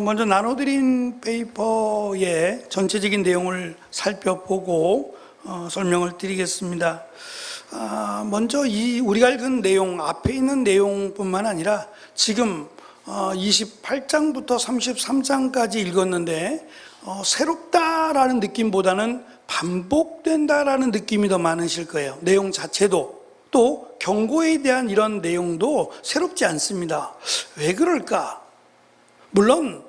먼저 나눠드린 페이퍼의 전체적인 내용을 살펴보고 설명을 드리겠습니다. 먼저 우리가 읽은 내용, 앞에 있는 내용뿐만 아니라 지금 28장부터 33장까지 읽었는데 새롭다라는 느낌보다는 반복된다라는 느낌이 더 많으실 거예요. 내용 자체도 또 경고에 대한 이런 내용도 새롭지 않습니다. 왜 그럴까? 물론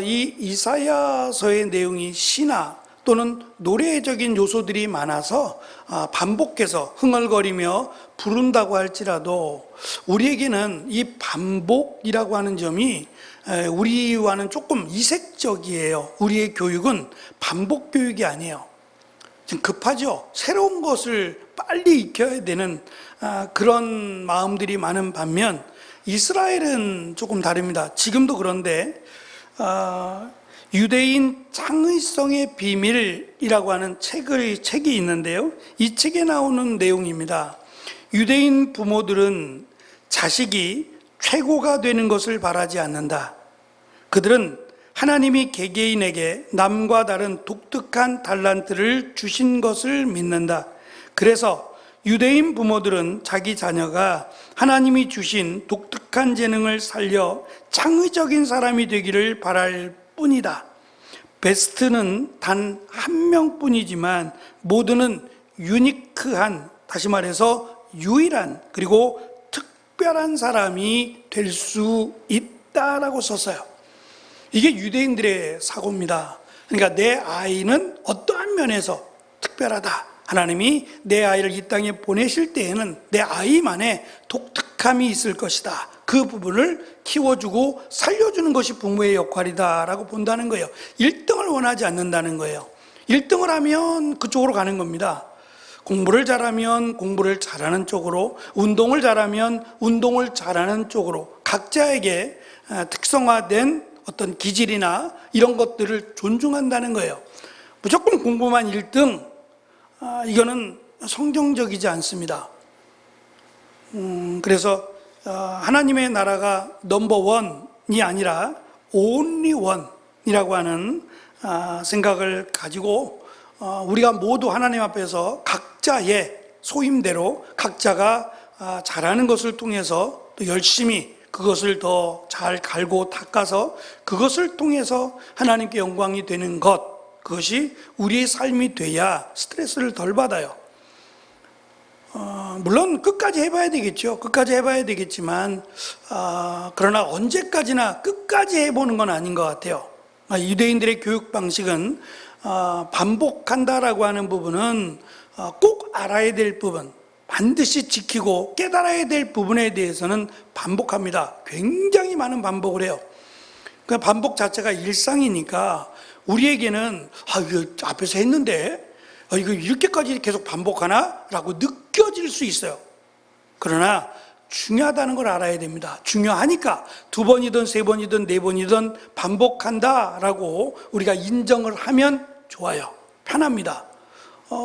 이 이사야서의 내용이 시나 또는 노래적인 요소들이 많아서 반복해서 흥얼거리며 부른다고 할지라도 우리에게는 이 반복이라고 하는 점이 우리와는 조금 이색적이에요. 우리의 교육은 반복 교육이 아니에요. 지금 급하죠. 새로운 것을 빨리 익혀야 되는 그런 마음들이 많은 반면 이스라엘은 조금 다릅니다. 지금도 그런데 유대인 창의성의 비밀이라고 하는 책이 있는데요. 이 책에 나오는 내용입니다. 유대인 부모들은 자식이 최고가 되는 것을 바라지 않는다. 그들은 하나님이 개개인에게 남과 다른 독특한 달란트를 주신 것을 믿는다. 그래서 유대인 부모들은 자기 자녀가 하나님이 주신 독특한 재능을 살려 창의적인 사람이 되기를 바랄 뿐이다. 베스트는 단 한 명뿐이지만 모두는 유니크한, 다시 말해서 유일한 그리고 특별한 사람이 될 수 있다라고 썼어요. 이게 유대인들의 사고입니다. 그러니까 내 아이는 어떠한 면에서 특별하다. 하나님이 내 아이를 이 땅에 보내실 때에는 내 아이만의 독특함이 있을 것이다. 그 부분을 키워주고 살려주는 것이 부모의 역할이다라고 본다는 거예요. 1등을 원하지 않는다는 거예요. 1등을 하면 그쪽으로 가는 겁니다. 공부를 잘하면 공부를 잘하는 쪽으로, 운동을 잘하면 운동을 잘하는 쪽으로 각자에게 특성화된 어떤 기질이나 이런 것들을 존중한다는 거예요. 무조건 공부만 1등, 이거는 성경적이지 않습니다. 그래서 하나님의 나라가 넘버원이 아니라 only one이라고 하는 생각을 가지고 우리가 모두 하나님 앞에서 각자의 소임대로 각자가 잘하는 것을 통해서 또 열심히 그것을 더 잘 갈고 닦아서 그것을 통해서 하나님께 영광이 되는 것, 그것이 우리의 삶이 돼야 스트레스를 덜 받아요. 물론 끝까지 해봐야 되겠죠. 끝까지 해봐야 되겠지만 그러나 언제까지나 끝까지 해보는 건 아닌 것 같아요. 유대인들의 교육 방식은 반복한다라고 하는 부분은 꼭 알아야 될 부분, 반드시 지키고 깨달아야 될 부분에 대해서는 반복합니다. 굉장히 많은 반복을 해요. 그 반복 자체가 일상이니까 우리에게는 이거 앞에서 했는데 이거 이렇게까지 계속 반복하나? 라고 느껴질 수 있어요. 그러나 중요하다는 걸 알아야 됩니다. 중요하니까 2번이든 3번이든 4번이든 반복한다라고 우리가 인정을 하면 좋아요. 편합니다.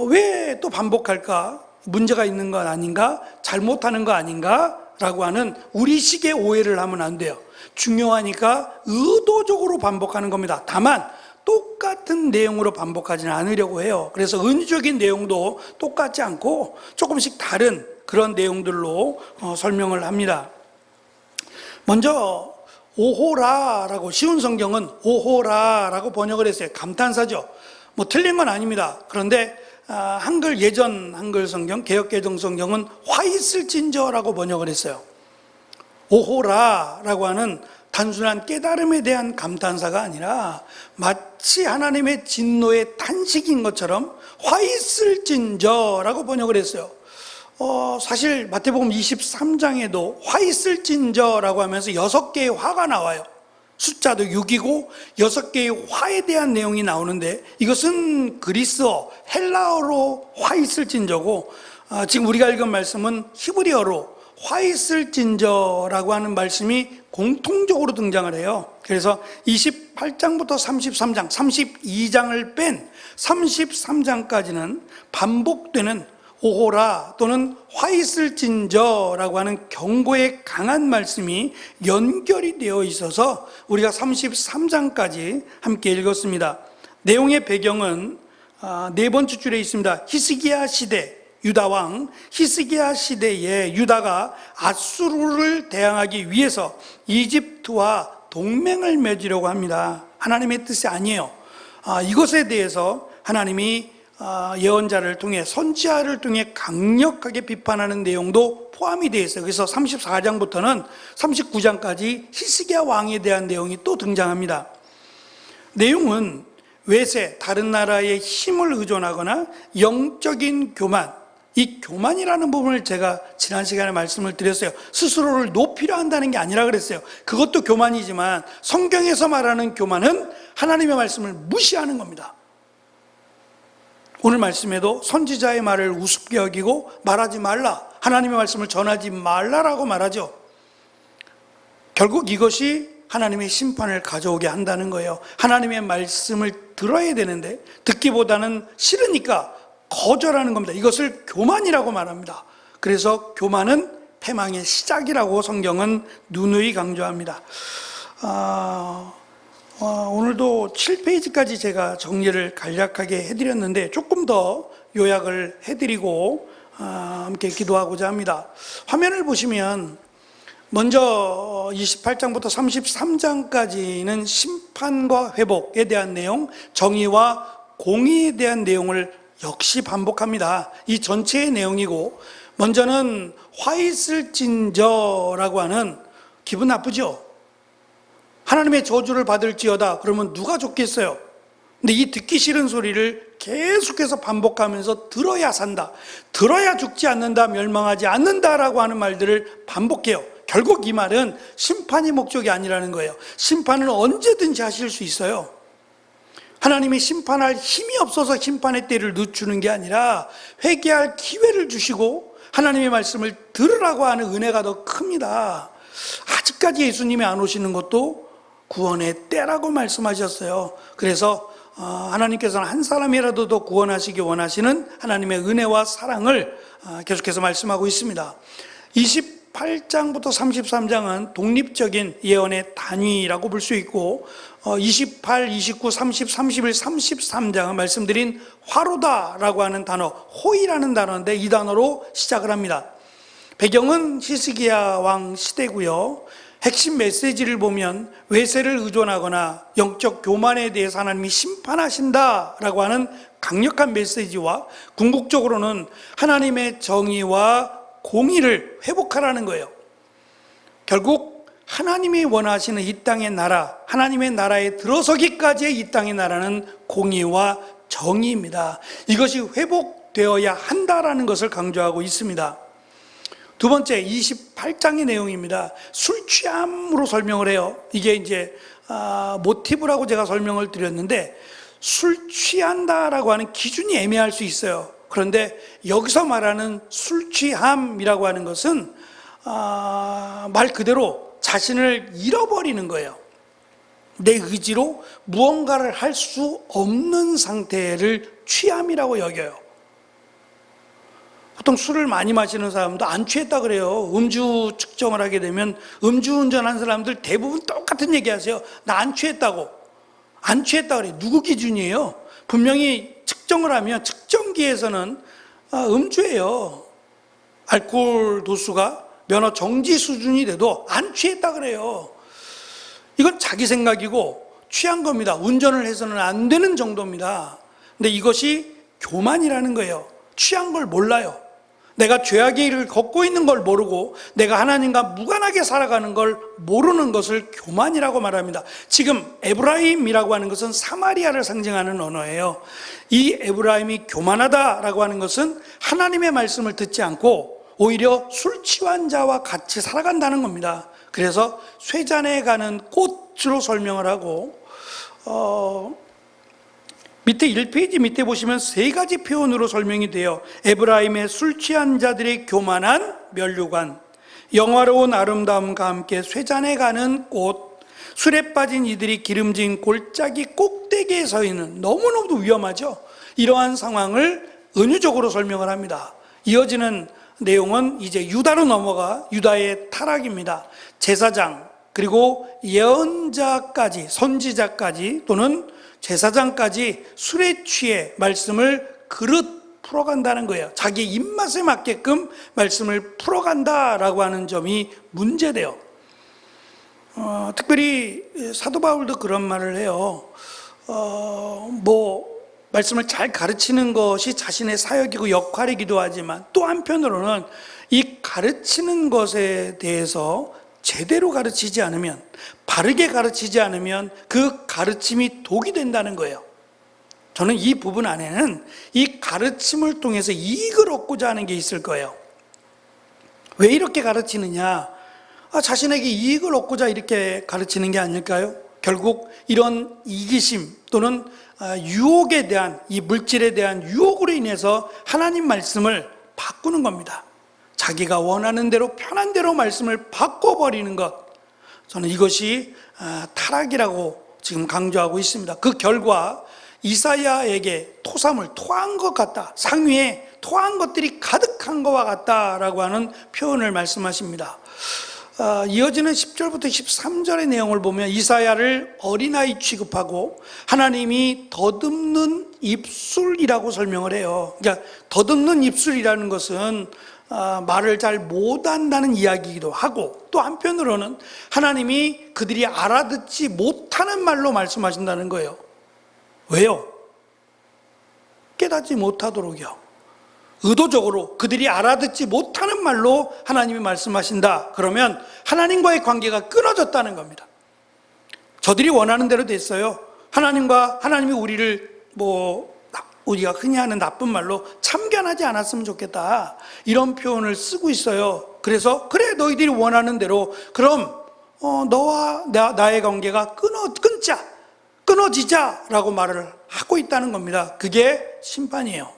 왜 또 반복할까? 문제가 있는 건 아닌가? 잘못하는 거 아닌가? 라고 하는 우리식의 오해를 하면 안 돼요. 중요하니까 의도적으로 반복하는 겁니다. 다만 똑같은 내용으로 반복하지는 않으려고 해요. 그래서 은유적인 내용도 똑같지 않고 조금씩 다른 그런 내용들로 설명을 합니다. 먼저 오호라라고, 쉬운 성경은 오호라라고 번역을 했어요. 감탄사죠. 뭐 틀린 건 아닙니다. 그런데 예전 한글 성경, 개역개정 성경은 화 있을진저라고 번역을 했어요. 오호라라고 하는 단순한 깨달음에 대한 감탄사가 아니라 마치 하나님의 진노의 탄식인 것처럼 화 있을진저라고 번역을 했어요. 사실 마태복음 23장에도 화 있을진저라고 하면서 6개의 화가 나와요. 숫자도 6이고 6개의 화에 대한 내용이 나오는데 이것은 그리스어, 헬라어로 화 있을진저고 지금 우리가 읽은 말씀은 히브리어로 화 있을진저라고 하는 말씀이 공통적으로 등장을 해요. 그래서 28장부터 33장, 32장을 뺀 33장까지는 반복되는 오호라 또는 화 있을진저라고 하는 경고의 강한 말씀이 연결이 되어 있어서 우리가 33장까지 함께 읽었습니다. 내용의 배경은 네 번째 줄에 있습니다. 히스기야 시대, 유다 왕 히스기야 시대에 유다가 아수르를 대항하기 위해서 이집트와 동맹을 맺으려고 합니다. 하나님의 뜻이 아니에요. 이것에 대해서 하나님이 예언자를 통해, 선지자를 통해 강력하게 비판하는 내용도 포함이 되어 있어요. 그래서 34장부터는 39장까지 히스기야 왕에 대한 내용이 또 등장합니다. 내용은 외세, 다른 나라의 힘을 의존하거나 영적인 교만, 이 교만이라는 부분을 제가 지난 시간에 말씀을 드렸어요. 스스로를 높이려 한다는 게 아니라 그랬어요. 그것도 교만이지만 성경에서 말하는 교만은 하나님의 말씀을 무시하는 겁니다. 오늘 말씀에도 선지자의 말을 우습게 여기고 말하지 말라, 하나님의 말씀을 전하지 말라라고 말하죠. 결국 이것이 하나님의 심판을 가져오게 한다는 거예요. 하나님의 말씀을 들어야 되는데 듣기보다는 싫으니까 거절하는 겁니다. 이것을 교만이라고 말합니다. 그래서 교만은 패망의 시작이라고 성경은 누누이 강조합니다. 오늘도 7페이지까지 제가 정리를 간략하게 해드렸는데 조금 더 요약을 해드리고 함께 기도하고자 합니다. 화면을 보시면 먼저 28장부터 33장까지는 심판과 회복에 대한 내용, 정의와 공의에 대한 내용을 역시 반복합니다. 이 전체의 내용이고, 먼저는 화 있을진저라고 하는, 기분 나쁘죠? 하나님의 저주를 받을지어다. 그러면 누가 좋겠어요? 근데 이 듣기 싫은 소리를 계속해서 반복하면서 들어야 산다, 들어야 죽지 않는다, 멸망하지 않는다라고 하는 말들을 반복해요. 결국 이 말은 심판이 목적이 아니라는 거예요. 심판은 언제든지 하실 수 있어요. 하나님이 심판할 힘이 없어서 심판의 때를 늦추는 게 아니라 회개할 기회를 주시고 하나님의 말씀을 들으라고 하는 은혜가 더 큽니다. 아직까지 예수님이 안 오시는 것도 구원의 때라고 말씀하셨어요. 그래서 하나님께서는 한 사람이라도 더 구원하시기 원하시는 하나님의 은혜와 사랑을 계속해서 말씀하고 있습니다. 28장부터 33장은 독립적인 예언의 단위라고 볼 수 있고, 28, 29, 30, 31, 33장은 말씀드린 화로다라고 하는 단어, 호이라는 단어인데 이 단어로 시작을 합니다. 배경은 히스기야 왕 시대고요. 핵심 메시지를 보면 외세를 의존하거나 영적 교만에 대해서 하나님이 심판하신다라고 하는 강력한 메시지와, 궁극적으로는 하나님의 정의와 공의를 회복하라는 거예요. 결국 하나님이 원하시는 이 땅의 나라, 하나님의 나라에 들어서기까지의 이 땅의 나라는 공의와 정의입니다. 이것이 회복되어야 한다라는 것을 강조하고 있습니다. 두 번째, 28장의 내용입니다. 술 취함으로 설명을 해요. 이게 이제 모티브라고 제가 설명을 드렸는데, 술 취한다라고 하는 기준이 애매할 수 있어요. 그런데 여기서 말하는 술 취함이라고 하는 것은 말 그대로 자신을 잃어버리는 거예요. 내 의지로 무언가를 할 수 없는 상태를 취함이라고 여겨요. 보통 술을 많이 마시는 사람도 안 취했다 그래요. 음주 측정을 하게 되면 음주운전한 사람들 대부분 똑같은 얘기 하세요. 나 안 취했다고. 안 취했다 그래요. 누구 기준이에요? 분명히 측정을 하면 측정기에서는 음주예요. 알코올 도수가 면허 정지 수준이 돼도 안 취했다 그래요. 이건 자기 생각이고 취한 겁니다. 운전을 해서는 안 되는 정도입니다. 근데 이것이 교만이라는 거예요. 취한 걸 몰라요. 내가 죄악의 일을 걷고 있는 걸 모르고 내가 하나님과 무관하게 살아가는 걸 모르는 것을 교만이라고 말합니다. 지금 에브라임이라고 하는 것은 사마리아를 상징하는 언어예요. 이 에브라임이 교만하다라고 하는 것은 하나님의 말씀을 듣지 않고 오히려 술 취한 자와 같이 살아간다는 겁니다. 그래서 쇠잔에 가는 꽃으로 설명을 하고, 밑에 1페이지 밑에 보시면 세 가지 표현으로 설명이 돼요. 에브라임의 술 취한 자들의 교만한 면류관, 영화로운 아름다움과 함께 쇠잔에 가는 꽃, 술에 빠진 이들이 기름진 골짜기 꼭대기에 서 있는, 너무너무 위험하죠. 이러한 상황을 은유적으로 설명을 합니다. 이어지는 내용은 이제 유다로 넘어가 유다의 타락입니다. 제사장 그리고 예언자까지, 선지자까지 또는 제사장까지 술에 취해 말씀을 그릇 풀어간다는 거예요. 자기 입맛에 맞게끔 말씀을 풀어간다라고 하는 점이 문제돼요. 특별히 사도 바울도 그런 말을 해요. 말씀을 잘 가르치는 것이 자신의 사역이고 역할이기도 하지만 또 한편으로는 이 가르치는 것에 대해서 제대로 가르치지 않으면, 바르게 가르치지 않으면 그 가르침이 독이 된다는 거예요. 저는 이 부분 안에는 이 가르침을 통해서 이익을 얻고자 하는 게 있을 거예요. 왜 이렇게 가르치느냐? 자신에게 이익을 얻고자 이렇게 가르치는 게 아닐까요? 결국 이런 이기심 또는 유혹에 대한, 이 물질에 대한 유혹으로 인해서 하나님 말씀을 바꾸는 겁니다. 자기가 원하는 대로 편한 대로 말씀을 바꿔버리는 것, 저는 이것이 타락이라고 지금 강조하고 있습니다. 그 결과 이사야에게 토삼을 토한 것 같다, 상위에 토한 것들이 가득한 것과 같다라고 하는 표현을 말씀하십니다. 이어지는 10절부터 13절의 내용을 보면 이사야를 어린아이 취급하고 하나님이 더듬는 입술이라고 설명을 해요. 그러니까 더듬는 입술이라는 것은 말을 잘 못한다는 이야기이기도 하고, 또 한편으로는 하나님이 그들이 알아듣지 못하는 말로 말씀하신다는 거예요. 왜요? 깨닫지 못하도록요. 의도적으로 그들이 알아듣지 못하는 말로 하나님이 말씀하신다. 그러면 하나님과의 관계가 끊어졌다는 겁니다. 저들이 원하는 대로 됐어요. 하나님이 우리를 우리가 흔히 하는 나쁜 말로 참견하지 않았으면 좋겠다, 이런 표현을 쓰고 있어요. 그래서 그래, 너희들이 원하는 대로 그럼 너와 나의 관계가 끊어지자라고 말을 하고 있다는 겁니다. 그게 심판이에요.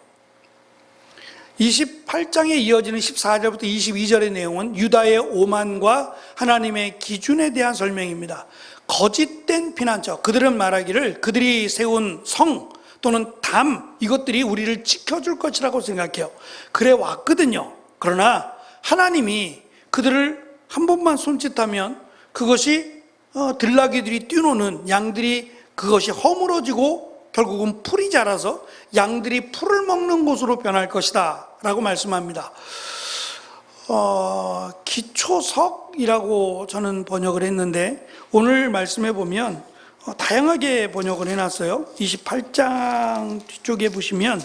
28장에 이어지는 14절부터 22절의 내용은 유다의 오만과 하나님의 기준에 대한 설명입니다. 거짓된 피난처, 그들은 말하기를 그들이 세운 성 또는 담, 이것들이 우리를 지켜줄 것이라고 생각해요. 그래 왔거든요. 그러나 하나님이 그들을 한 번만 손짓하면 그것이 들나귀들이 뛰노는, 양들이 그것이 허물어지고 결국은 풀이 자라서 양들이 풀을 먹는 곳으로 변할 것이다 라고 말씀합니다. 기초석이라고 저는 번역을 했는데 오늘 말씀해 보면 다양하게 번역을 해놨어요. 28장 뒤쪽에 보시면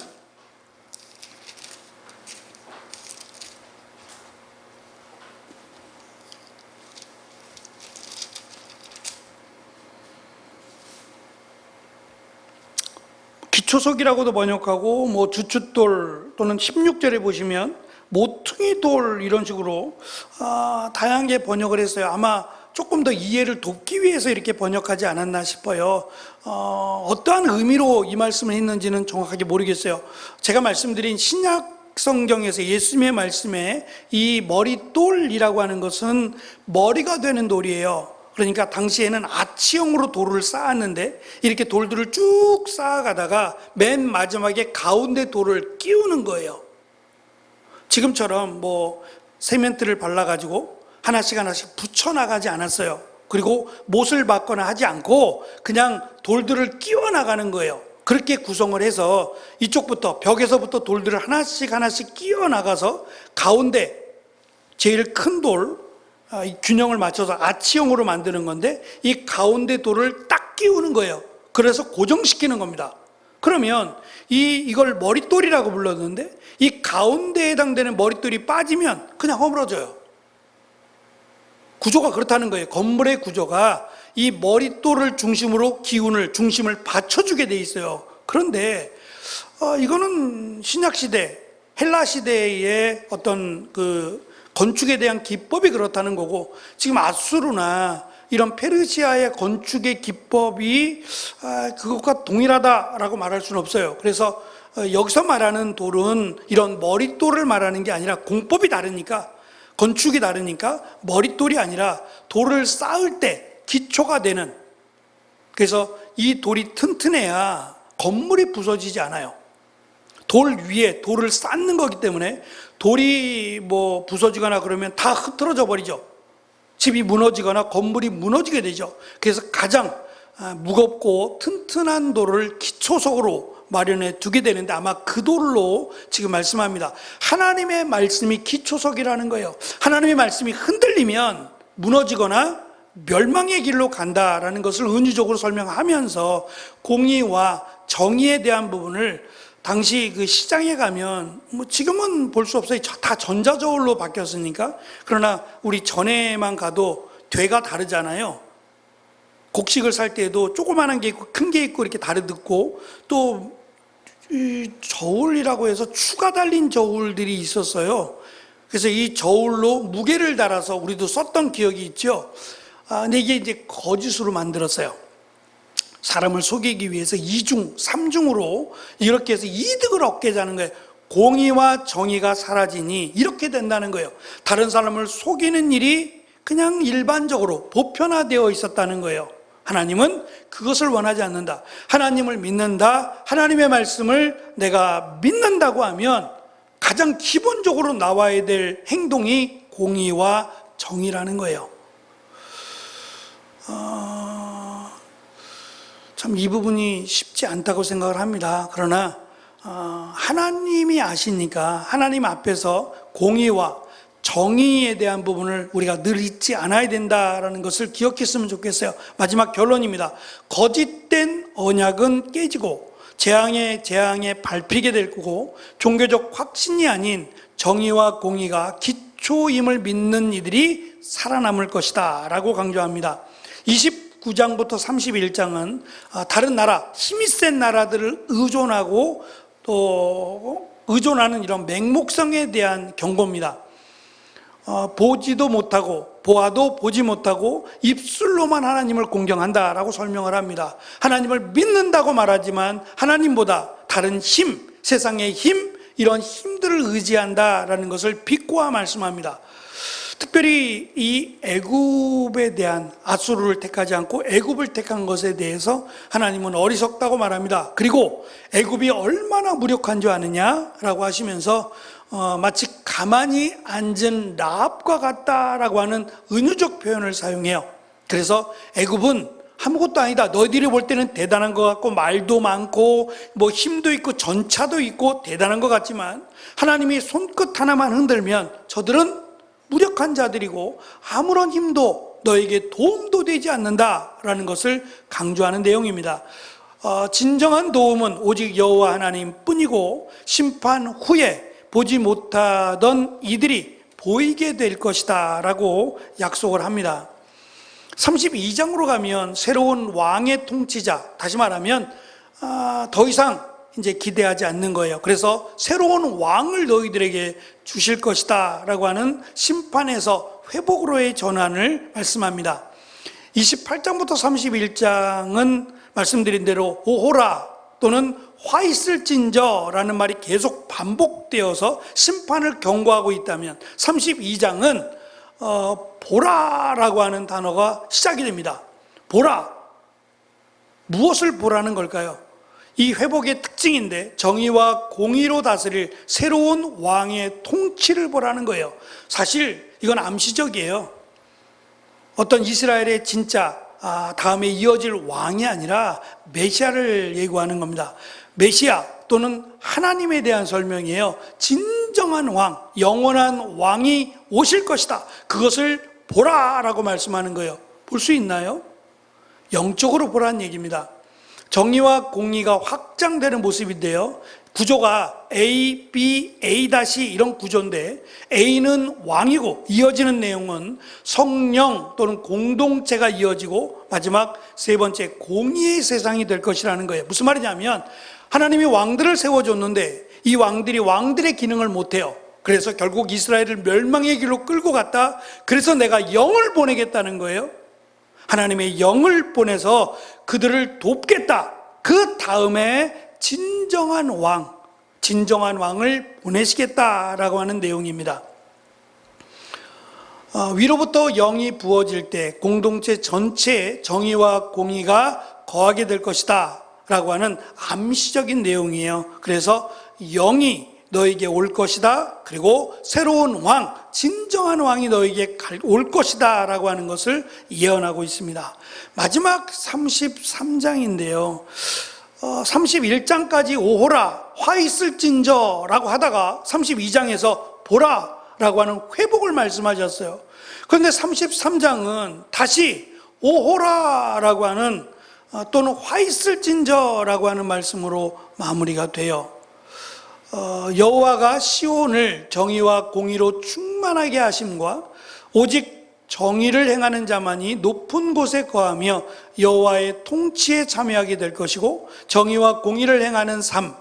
기초석이라고도 번역하고 주춧돌, 또는 16절에 보시면 모퉁이돌, 이런 식으로 다양하게 번역을 했어요. 아마 조금 더 이해를 돕기 위해서 이렇게 번역하지 않았나 싶어요. 어떠한 의미로 이 말씀을 했는지는 정확하게 모르겠어요. 제가 말씀드린 신약 성경에서 예수님의 말씀에 이 머릿돌이라고 하는 것은 머리가 되는 돌이에요. 그러니까 당시에는 아치형으로 돌을 쌓았는데 이렇게 돌들을 쭉 쌓아가다가 맨 마지막에 가운데 돌을 끼우는 거예요. 지금처럼 세멘트를 발라가지고 하나씩 붙여나가지 않았어요. 그리고 못을 박거나 하지 않고 그냥 돌들을 끼워 나가는 거예요. 그렇게 구성을 해서 이쪽부터, 벽에서부터 돌들을 하나씩 끼워 나가서 가운데 제일 큰 돌, 균형을 맞춰서 아치형으로 만드는 건데 이 가운데 돌을 딱 끼우는 거예요. 그래서 고정시키는 겁니다. 그러면 이걸 머릿돌이라고 불렀는데 이 가운데에 해당되는 머릿돌이 빠지면 그냥 허물어져요. 구조가 그렇다는 거예요. 건물의 구조가 이 머릿돌을 중심으로 중심을 받쳐주게 돼 있어요. 그런데 이거는 신약시대, 헬라시대의 어떤 건축에 대한 기법이 그렇다는 거고, 지금 아수르나 이런 페르시아의 건축의 기법이 그것과 동일하다라고 말할 수는 없어요. 그래서 여기서 말하는 돌은 이런 머릿돌을 말하는 게 아니라 공법이 다르니까, 건축이 다르니까 머릿돌이 아니라 돌을 쌓을 때 기초가 되는, 그래서 이 돌이 튼튼해야 건물이 부서지지 않아요. 돌 위에 돌을 쌓는 거기 때문에 돌이 뭐 부서지거나 그러면 다 흐트러져 버리죠. 집이 무너지거나 건물이 무너지게 되죠. 그래서 가장 무겁고 튼튼한 돌을 기초석으로 마련해 두게 되는데, 아마 그 돌로 지금 말씀합니다. 하나님의 말씀이 기초석이라는 거예요. 하나님의 말씀이 흔들리면 무너지거나 멸망의 길로 간다라는 것을 은유적으로 설명하면서 공의와 정의에 대한 부분을, 당시 그 시장에 가면 뭐 지금은 볼 수 없어요. 다 전자저울로 바뀌었으니까. 그러나 우리 전에만 가도 되가 다르잖아요. 곡식을 살 때에도 조그마한 게 있고 큰 게 있고 이렇게 다르고, 또 이 저울이라고 해서 추가 달린 저울들이 있었어요. 그래서 이 저울로 무게를 달아서 우리도 썼던 기억이 있죠. 근데 이게 이제 거짓으로 만들었어요. 사람을 속이기 위해서 2중, 3중으로 이렇게 해서 이득을 얻게 하는 거예요. 공의와 정의가 사라지니 이렇게 된다는 거예요. 다른 사람을 속이는 일이 그냥 일반적으로 보편화되어 있었다는 거예요. 하나님은 그것을 원하지 않는다. 하나님을 믿는다. 하나님의 말씀을 내가 믿는다고 하면 가장 기본적으로 나와야 될 행동이 공의와 정의라는 거예요. 참 이 부분이 쉽지 않다고 생각을 합니다. 그러나 하나님이 아시니까 하나님 앞에서 공의와 정의에 대한 부분을 우리가 늘 잊지 않아야 된다는 것을 기억했으면 좋겠어요. 마지막 결론입니다. 거짓된 언약은 깨지고 재앙에 밟히게 될 거고, 종교적 확신이 아닌 정의와 공의가 기초임을 믿는 이들이 살아남을 것이다 라고 강조합니다. 29장부터 31장은 다른 나라, 힘이 센 나라들을 의존하고 또 의존하는 이런 맹목성에 대한 경고입니다. 보지도 못하고 보아도 보지 못하고 입술로만 하나님을 공경한다라고 설명을 합니다. 하나님을 믿는다고 말하지만 하나님보다 다른 힘, 세상의 힘, 이런 힘들을 의지한다라는 것을 비꼬아 말씀합니다. 특별히 이 애굽에 대한, 아수르를 택하지 않고 애굽을 택한 것에 대해서 하나님은 어리석다고 말합니다. 그리고 애굽이 얼마나 무력한 줄 아느냐라고 하시면서 마치 가만히 앉은 라합과 같다라고 하는 은유적 표현을 사용해요. 그래서 애굽은 아무것도 아니다. 너희들이 볼 때는 대단한 것 같고 말도 많고 뭐 힘도 있고 전차도 있고 대단한 것 같지만, 하나님이 손끝 하나만 흔들면 저들은 무력한 자들이고 아무런 힘도 너에게 도움도 되지 않는다라는 것을 강조하는 내용입니다. 진정한 도움은 오직 여호와 하나님 뿐이고, 심판 후에 보지 못하던 이들이 보이게 될 것이다 라고 약속을 합니다. 32장으로 가면 새로운 왕의 통치자, 다시 말하면 더 이상 이제 기대하지 않는 거예요. 그래서 새로운 왕을 너희들에게 주실 것이다 라고 하는 심판에서 회복으로의 전환을 말씀합니다. 28장부터 31장은 말씀드린 대로 오호라 또는 화 있을진저라는 말이 계속 반복되어서 심판을 경고하고 있다면, 32장은 보라라고 하는 단어가 시작이 됩니다. 보라, 무엇을 보라는 걸까요? 이 회복의 특징인데, 정의와 공의로 다스릴 새로운 왕의 통치를 보라는 거예요. 사실 이건 암시적이에요. 어떤 이스라엘의 진짜 다음에 이어질 왕이 아니라 메시아를 예고하는 겁니다. 메시아 또는 하나님에 대한 설명이에요. 진정한 왕, 영원한 왕이 오실 것이다. 그것을 보라라고 말씀하는 거예요. 볼 수 있나요? 영적으로 보라는 얘기입니다. 정의와 공의가 확장되는 모습인데요. 구조가 A, B, A- 이런 구조인데, A는 왕이고 이어지는 내용은 성령 또는 공동체가 이어지고, 마지막 세 번째 공의의 세상이 될 것이라는 거예요. 무슨 말이냐면 하나님이 왕들을 세워줬는데 이 왕들이 왕들의 기능을 못해요. 그래서 결국 이스라엘을 멸망의 길로 끌고 갔다. 그래서 내가 영을 보내겠다는 거예요. 하나님의 영을 보내서 그들을 돕겠다. 그 다음에 진정한 왕을 보내시겠다라고 하는 내용입니다. 위로부터 영이 부어질 때 공동체 전체에 정의와 공의가 거하게 될 것이다 라고 하는 암시적인 내용이에요. 그래서 영이 너에게 올 것이다. 그리고 새로운 왕, 진정한 왕이 너에게 올 것이다 라고 하는 것을 예언하고 있습니다. 마지막 33장인데요 31장까지 오호라 화 있을진저 라고 하다가 32장에서 보라 라고 하는 회복을 말씀하셨어요. 그런데 33장은 다시 오호라 라고 하는 또는 화 있을진저 라고 하는 말씀으로 마무리가 돼요. 여호와가 시온을 정의와 공의로 충만하게 하심과 오직 정의를 행하는 자만이 높은 곳에 거하며 여호와의 통치에 참여하게 될 것이고 정의와 공의를 행하는 삶,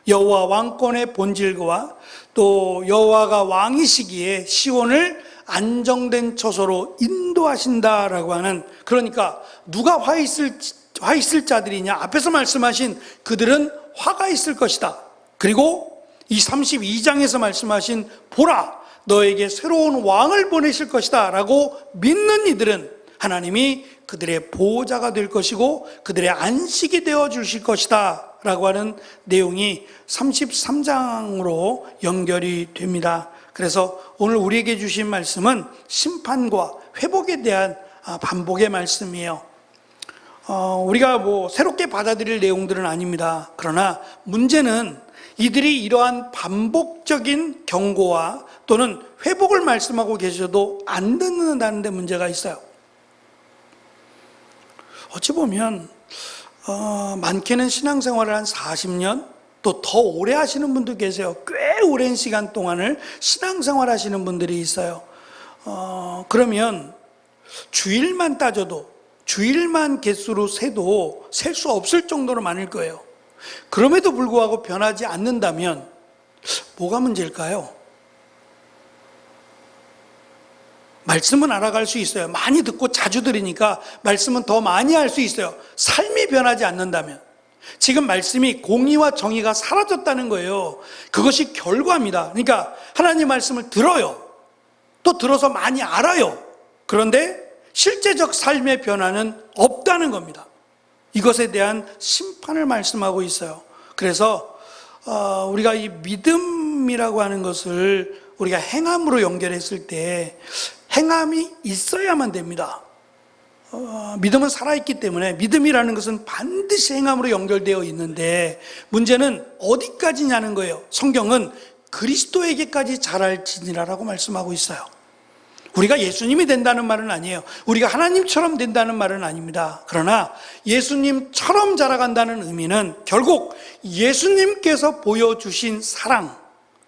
여호와 왕권의 본질과 또 여호와가 왕이시기에 시온을 안정된 처소로 인도하신다라고 하는, 그러니까 누가 화 있을 자들이냐, 앞에서 말씀하신 그들은 화가 있을 것이다. 그리고 이 32장에서 말씀하신 보라 너에게 새로운 왕을 보내실 것이다 라고 믿는 이들은 하나님이 그들의 보호자가 될 것이고 그들의 안식이 되어 주실 것이다 라고 하는 내용이 33장으로 연결이 됩니다. 그래서 오늘 우리에게 주신 말씀은 심판과 회복에 대한 반복의 말씀이에요. 우리가 새롭게 받아들일 내용들은 아닙니다. 그러나 문제는 이들이 이러한 반복적인 경고와 또는 회복을 말씀하고 계셔도 안 듣는다는 데 문제가 있어요. 어찌 보면 많게는 신앙생활을 한 40년 또 더 오래 하시는 분도 계세요. 꽤 오랜 시간 동안을 신앙생활 하시는 분들이 있어요. 그러면 주일만 따져도, 주일만 개수로 세도 셀 수 없을 정도로 많을 거예요. 그럼에도 불구하고 변하지 않는다면 뭐가 문제일까요? 말씀은 알아갈 수 있어요. 많이 듣고 자주 들으니까 말씀은 더 많이 할 수 있어요. 삶이 변하지 않는다면. 지금 말씀이 공의와 정의가 사라졌다는 거예요. 그것이 결과입니다. 그러니까 하나님 말씀을 들어요. 또 들어서 많이 알아요. 그런데 실제적 삶의 변화는 없다는 겁니다. 이것에 대한 심판을 말씀하고 있어요. 그래서 우리가 이 믿음이라고 하는 것을 우리가 행함으로 연결했을 때 행함이 있어야만 됩니다. 믿음은 살아있기 때문에 믿음이라는 것은 반드시 행함으로 연결되어 있는데 문제는 어디까지냐는 거예요. 성경은 그리스도에게까지 자랄지니라라고 말씀하고 있어요. 우리가 예수님이 된다는 말은 아니에요. 우리가 하나님처럼 된다는 말은 아닙니다. 그러나 예수님처럼 자라간다는 의미는 결국 예수님께서 보여주신 사랑,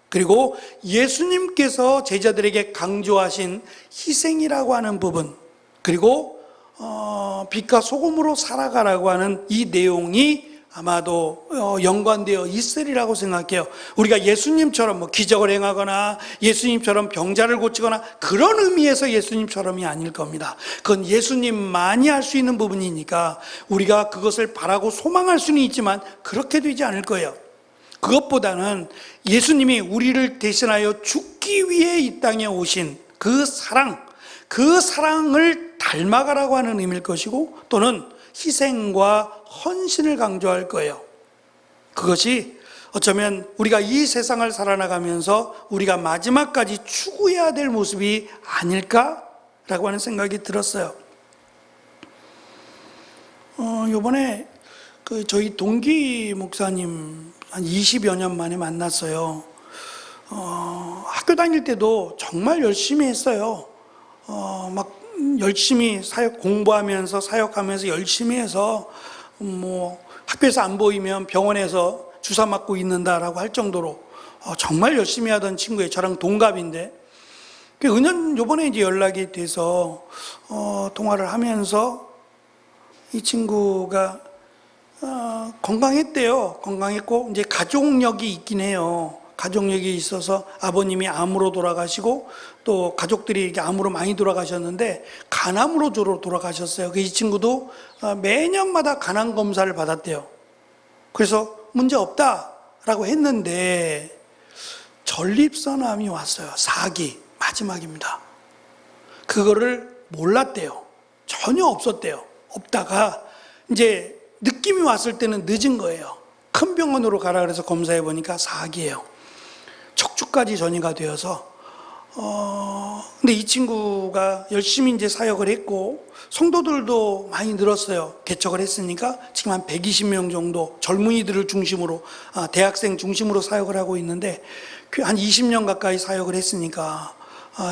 그리고 예수님께서 제자들에게 강조하신 희생이라고 하는 부분, 그리고 빛과 소금으로 살아가라고 하는 이 내용이 아마도 연관되어 있으리라고 생각해요. 우리가 예수님처럼 기적을 행하거나 예수님처럼 병자를 고치거나 그런 의미에서 예수님처럼이 아닐 겁니다. 그건 예수님만이 할 수 있는 부분이니까 우리가 그것을 바라고 소망할 수는 있지만 그렇게 되지 않을 거예요. 그것보다는 예수님이 우리를 대신하여 죽기 위해 이 땅에 오신 그 사랑을 닮아가라고 하는 의미일 것이고, 또는 희생과 헌신을 강조할 거예요. 그것이 어쩌면 우리가 이 세상을 살아나가면서 우리가 마지막까지 추구해야 될 모습이 아닐까라고 하는 생각이 들었어요. 이번에 저희 동기 목사님 한 20여 년 만에 만났어요. 학교 다닐 때도 정말 열심히 했어요. 막 열심히 공부하면서 사역하면서 열심히 해서 학교에서 안 보이면 병원에서 주사 맞고 있는다라고 할 정도로 정말 열심히 하던 친구예요. 저랑 동갑인데 은연 요번에 이제 연락이 돼서 통화를 하면서 이 친구가 건강했대요. 건강했고 이제 가족력이 있긴 해요. 가족력이 있어서 아버님이 암으로 돌아가시고 또 가족들이 이렇게 암으로 많이 돌아가셨는데 간암으로 주로 돌아가셨어요. 이 친구도 매년마다 간암 검사를 받았대요. 그래서 문제 없다라고 했는데 전립선암이 왔어요. 4기 마지막입니다. 그거를 몰랐대요. 전혀 없었대요. 없다가 이제 느낌이 왔을 때는 늦은 거예요. 큰 병원으로 가라 그래서 검사해 보니까 4기예요. 척추까지 전이가 되어서 근데 이 친구가 열심히 이제 사역을 했고 성도들도 많이 늘었어요. 개척을 했으니까 지금 한 120명 정도 젊은이들을 중심으로 대학생 중심으로 사역을 하고 있는데 한 20년 가까이 사역을 했으니까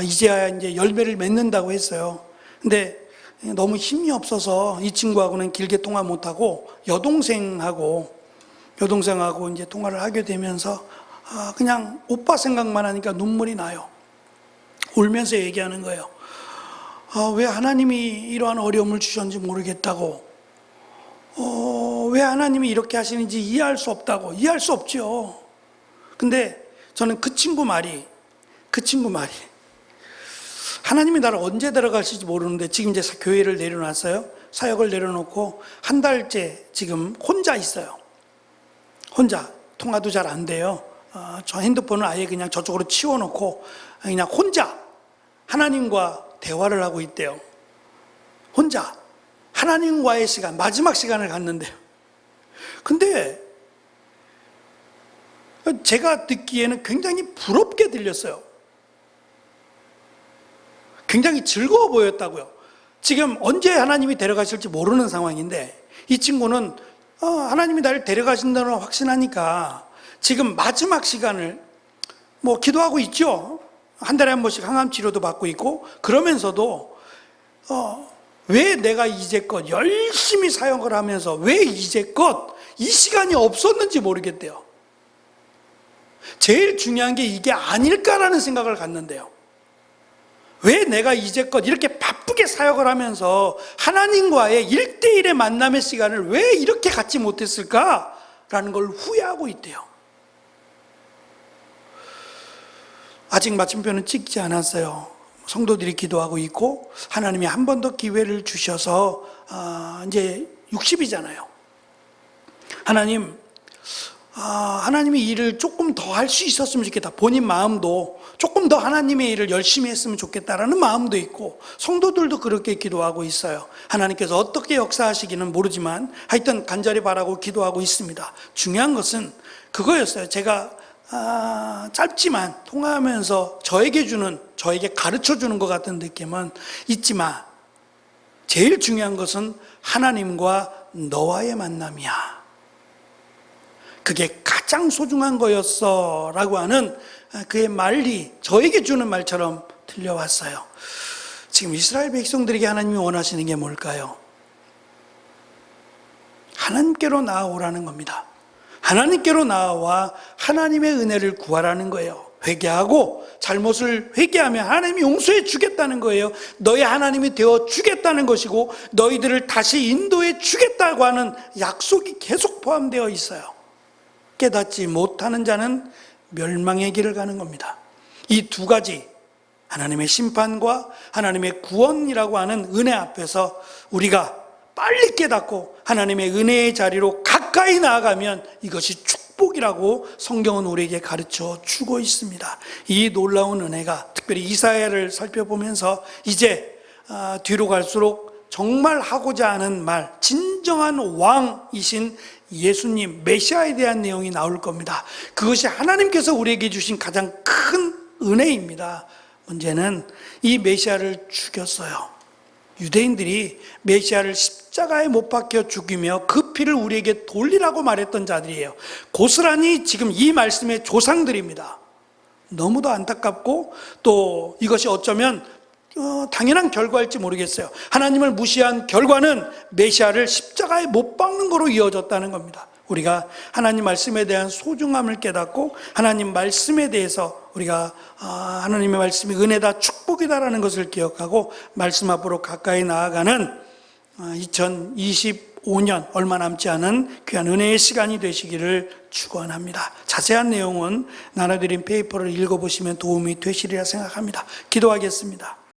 이제야 이제 열매를 맺는다고 했어요. 근데 너무 힘이 없어서 이 친구하고는 길게 통화 못하고 여동생하고 이제 통화를 하게 되면서 그냥 오빠 생각만 하니까 눈물이 나요. 울면서 얘기하는 거예요. 왜 하나님이 이러한 어려움을 주셨는지 모르겠다고, 왜 하나님이 이렇게 하시는지 이해할 수 없다고. 이해할 수 없죠. 근데 저는 그 친구 말이 하나님이 나를 언제 데려가실지 모르는데 지금 이제 교회를 내려놨어요. 사역을 내려놓고 한 달째 지금 혼자 있어요. 혼자. 통화도 잘 안 돼요. 저 핸드폰을 아예 그냥 저쪽으로 치워놓고 그냥 혼자 하나님과 대화를 하고 있대요. 혼자 하나님과의 시간, 마지막 시간을 갖는데요. 근데 제가 듣기에는 굉장히 부럽게 들렸어요. 굉장히 즐거워 보였다고요. 지금 언제 하나님이 데려가실지 모르는 상황인데 이 친구는 하나님이 나를 데려가신다는 걸 확신하니까 지금 마지막 시간을 기도하고 있죠. 한 달에 한 번씩 항암 치료도 받고 있고 그러면서도 왜 내가 이제껏 열심히 사역을 하면서 왜 이제껏 이 시간이 없었는지 모르겠대요. 제일 중요한 게 이게 아닐까라는 생각을 갖는데요. 왜 내가 이제껏 이렇게 바쁘게 사역을 하면서 하나님과의 1대1의 만남의 시간을 왜 이렇게 갖지 못했을까라는 걸 후회하고 있대요. 아직 마침표는 찍지 않았어요. 성도들이 기도하고 있고 하나님이 한 번 더 기회를 주셔서 이제 60이잖아요. 하나님이 일을 조금 더 할 수 있었으면 좋겠다. 본인 마음도 조금 더 하나님의 일을 열심히 했으면 좋겠다라는 마음도 있고 성도들도 그렇게 기도하고 있어요. 하나님께서 어떻게 역사하시기는 모르지만 하여튼 간절히 바라고 기도하고 있습니다. 중요한 것은 그거였어요. 제가 짧지만 통화하면서 저에게 가르쳐주는 것 같은 느낌은 있지만 제일 중요한 것은 하나님과 너와의 만남이야. 그게 가장 소중한 거였어 라고 하는 그의 말이 저에게 주는 말처럼 들려왔어요. 지금 이스라엘 백성들에게 하나님이 원하시는 게 뭘까요? 하나님께로 나아오라는 겁니다. 하나님께로 나아와 하나님의 은혜를 구하라는 거예요. 회개하고 잘못을 회개하면 하나님이 용서해 주겠다는 거예요. 너희 하나님이 되어 주겠다는 것이고 너희들을 다시 인도해 주겠다고 하는 약속이 계속 포함되어 있어요. 깨닫지 못하는 자는 멸망의 길을 가는 겁니다. 이 두 가지, 하나님의 심판과 하나님의 구원이라고 하는 은혜 앞에서 우리가 빨리 깨닫고 하나님의 은혜의 자리로 가까이 나아가면 이것이 축복이라고 성경은 우리에게 가르쳐 주고 있습니다. 이 놀라운 은혜가 특별히 이사야를 살펴보면서 이제 뒤로 갈수록 정말 하고자 하는 말, 진정한 왕이신 예수님, 메시아에 대한 내용이 나올 겁니다. 그것이 하나님께서 우리에게 주신 가장 큰 은혜입니다. 문제는 이 메시아를 죽였어요. 유대인들이 메시아를 십자가에 못 박혀 죽이며 그 피를 우리에게 돌리라고 말했던 자들이에요. 고스란히 지금 이 말씀의 조상들입니다. 너무도 안타깝고 또 이것이 어쩌면 당연한 결과일지 모르겠어요. 하나님을 무시한 결과는 메시아를 십자가에 못 박는 거로 이어졌다는 겁니다. 우리가 하나님 말씀에 대한 소중함을 깨닫고 하나님 말씀에 대해서 우리가 하나님의 말씀이 은혜다 축복이다라는 것을 기억하고 말씀 앞으로 가까이 나아가는 2025년 얼마 남지 않은 귀한 은혜의 시간이 되시기를 축원합니다. 자세한 내용은 나눠드린 페이퍼를 읽어보시면 도움이 되시리라 생각합니다. 기도하겠습니다.